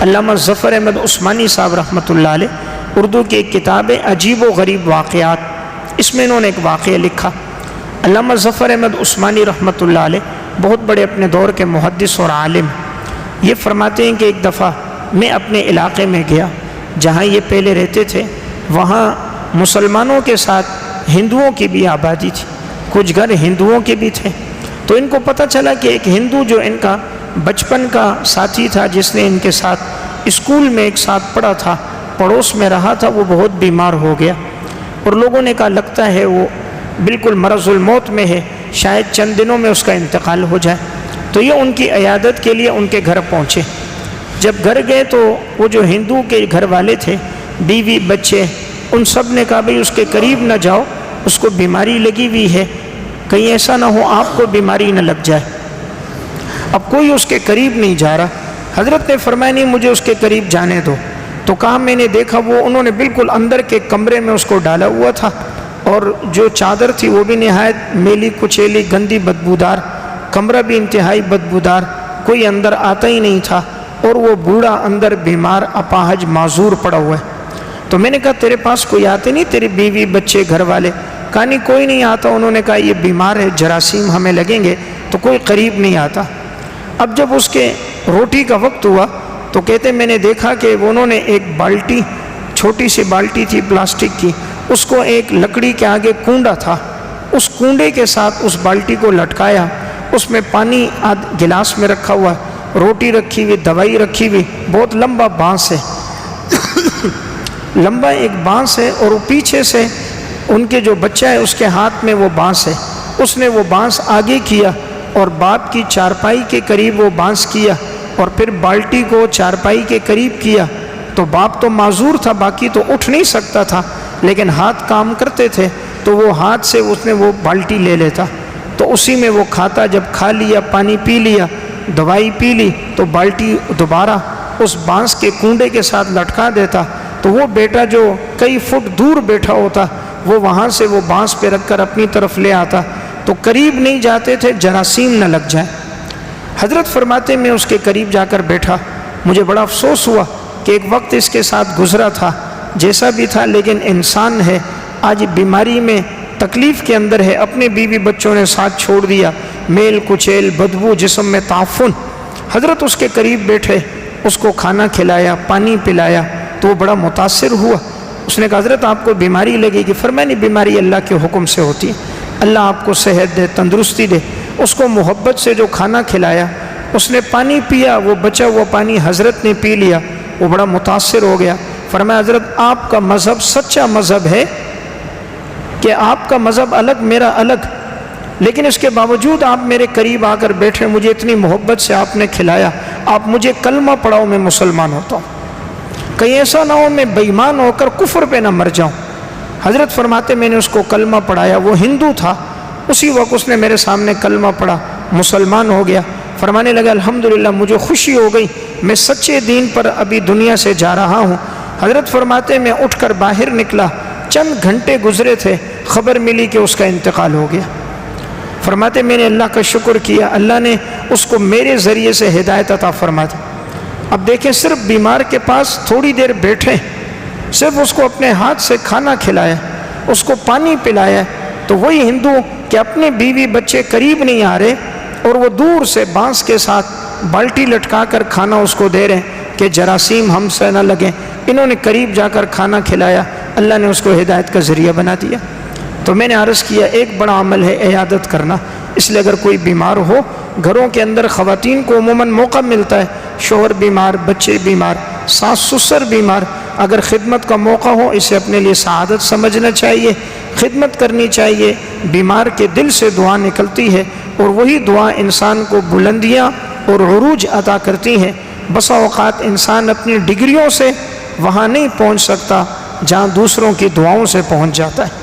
علامہ ظفر احمد عثمانی صاحب رحمۃ اللہ علیہ، اردو کی ایک کتاب ہے عجیب و غریب واقعات، اس میں انہوں نے ایک واقعہ لکھا۔ علامہ ظفر احمد عثمانی رحمۃ اللہ علیہ بہت بڑے اپنے دور کے محدث اور عالم، یہ فرماتے ہیں کہ ایک دفعہ میں اپنے علاقے میں گیا جہاں یہ پہلے رہتے تھے، وہاں مسلمانوں کے ساتھ ہندوؤں کی بھی آبادی تھی، کچھ گھر ہندوؤں کے بھی تھے۔ تو ان کو پتہ چلا کہ ایک ہندو جو ان کا بچپن کا ساتھی تھا، جس نے ان کے ساتھ اسکول میں ایک ساتھ پڑھا تھا، پڑوس میں رہا تھا، وہ بہت بیمار ہو گیا، اور لوگوں نے کہا لگتا ہے وہ بالکل مرض الموت میں ہے، شاید چند دنوں میں اس کا انتقال ہو جائے۔ تو یہ ان کی عیادت کے لیے ان کے گھر پہنچے۔ جب گھر گئے تو وہ جو ہندو کے گھر والے تھے، بیوی بچے، ان سب نے کہا بھئی اس کے قریب نہ جاؤ، اس کو بیماری لگی ہوئی ہے، کہیں ایسا نہ ہو آپ کو بیماری نہ لگ جائے۔ اب کوئی اس کے قریب نہیں جا رہا۔ حضرت نے فرمایا نہیں مجھے اس کے قریب جانے دو۔ تو کہا میں نے دیکھا وہ انہوں نے بالکل اندر کے کمرے میں اس کو ڈالا ہوا تھا، اور جو چادر تھی وہ بھی نہایت میلی کچیلی گندی بدبودار، کمرہ بھی انتہائی بدبودار، کوئی اندر آتا ہی نہیں تھا، اور وہ بوڑھا اندر بیمار اپاہج معذور پڑا ہوا ہے۔ تو میں نے کہا تیرے پاس کوئی آتے نہیں، تیری بیوی بچے گھر والے؟ کہا نہیں کوئی نہیں آتا۔ انہوں نے کہا یہ بیمار ہے، جراثیم ہمیں لگیں گے، تو کوئی قریب نہیں آتا۔ اب جب اس کے روٹی کا وقت ہوا تو کہتے میں نے دیکھا کہ انہوں نے ایک بالٹی، چھوٹی سی بالٹی تھی پلاسٹک کی، اس کو ایک لکڑی کے آگے کنڈا تھا، اس کنڈے کے ساتھ اس بالٹی کو لٹکایا، اس میں پانی گلاس میں رکھا ہوا ہے، روٹی رکھی ہوئی، دوائی رکھی ہوئی، بہت لمبا بانس ہے لمبا ایک بانس ہے، اور وہ پیچھے سے ان کے جو بچہ ہے اس کے ہاتھ میں وہ بانس ہے۔ اس نے وہ بانس آگے کیا اور باپ کی چارپائی کے قریب وہ بانس کیا، اور پھر بالٹی کو چارپائی کے قریب کیا۔ تو باپ تو معذور تھا، باقی تو اٹھ نہیں سکتا تھا، لیکن ہاتھ کام کرتے تھے، تو وہ ہاتھ سے اس نے وہ بالٹی لے لیتا، تو اسی میں وہ کھاتا۔ جب کھا لیا، پانی پی لیا، دوائی پی لی، تو بالٹی دوبارہ اس بانس کے کنڈے کے ساتھ لٹکا دیتا۔ تو وہ بیٹا جو کئی فٹ دور بیٹھا ہوتا، وہ وہاں سے وہ بانس پہ رکھ کر اپنی طرف لے آتا، تو قریب نہیں جاتے تھے جراثیم نہ لگ جائے۔ حضرت فرماتے میں اس کے قریب جا کر بیٹھا، مجھے بڑا افسوس ہوا کہ ایک وقت اس کے ساتھ گزرا تھا، جیسا بھی تھا لیکن انسان ہے، آج بیماری میں تکلیف کے اندر ہے، اپنے بیوی بچوں نے ساتھ چھوڑ دیا، میل کچیل، بدبو، جسم میں تعفن۔ حضرت اس کے قریب بیٹھے، اس کو کھانا کھلایا، پانی پلایا، تو وہ بڑا متاثر ہوا۔ اس نے کہا حضرت آپ کو بیماری لگے گی؟ فرمایا نہیں، بیماری اللہ کے حکم سے ہوتی ہے، اللہ آپ کو صحت دے، تندرستی دے۔ اس کو محبت سے جو کھانا کھلایا، اس نے پانی پیا، وہ بچا ہوا پانی حضرت نے پی لیا، وہ بڑا متاثر ہو گیا۔ فرمایا حضرت آپ کا مذہب سچا مذہب ہے کہ آپ کا مذہب الگ، میرا الگ، لیکن اس کے باوجود آپ میرے قریب آ کر بیٹھے، مجھے اتنی محبت سے آپ نے کھلایا، آپ مجھے کلمہ پڑھاؤ، میں مسلمان ہوتا ہوں، کہیں ایسا نہ ہو میں بے ایمان ہو کر کفر پہ نہ مر جاؤں۔ حضرت فرماتے میں نے اس کو کلمہ پڑھایا، وہ ہندو تھا، اسی وقت اس نے میرے سامنے کلمہ پڑھا، مسلمان ہو گیا۔ فرمانے لگا الحمدللہ مجھے خوشی ہو گئی، میں سچے دین پر ابھی دنیا سے جا رہا ہوں۔ حضرت فرماتے میں اٹھ کر باہر نکلا، چند گھنٹے گزرے تھے، خبر ملی کہ اس کا انتقال ہو گیا۔ فرماتے میں نے اللہ کا شکر کیا، اللہ نے اس کو میرے ذریعے سے ہدایت عطا فرما دی۔ اب دیکھیں صرف بیمار کے پاس تھوڑی دیر بیٹھے، صرف اس کو اپنے ہاتھ سے کھانا کھلایا، اس کو پانی پلایا، تو وہی ہندو کہ اپنے بیوی بچے قریب نہیں آ رہے، اور وہ دور سے بانس کے ساتھ بالٹی لٹکا کر کھانا اس کو دے رہے ہیں کہ جراثیم ہم سے نہ لگیں۔ انہوں نے قریب جا کر کھانا کھلایا، اللہ نے اس کو ہدایت کا ذریعہ بنا دیا۔ تو میں نے عرض کیا ایک بڑا عمل ہے عیادت کرنا، اس لیے اگر کوئی بیمار ہو، گھروں کے اندر خواتین کو عموماً موقع ملتا ہے، شوہر بیمار، بچے بیمار، ساس سسر بیمار، اگر خدمت کا موقع ہو اسے اپنے لیے سعادت سمجھنا چاہیے، خدمت کرنی چاہیے۔ بیمار کے دل سے دعا نکلتی ہے، اور وہی دعا انسان کو بلندیاں اور عروج عطا کرتی ہیں۔ بسا اوقات انسان اپنی ڈگریوں سے وہاں نہیں پہنچ سکتا جہاں دوسروں کی دعاؤں سے پہنچ جاتا ہے۔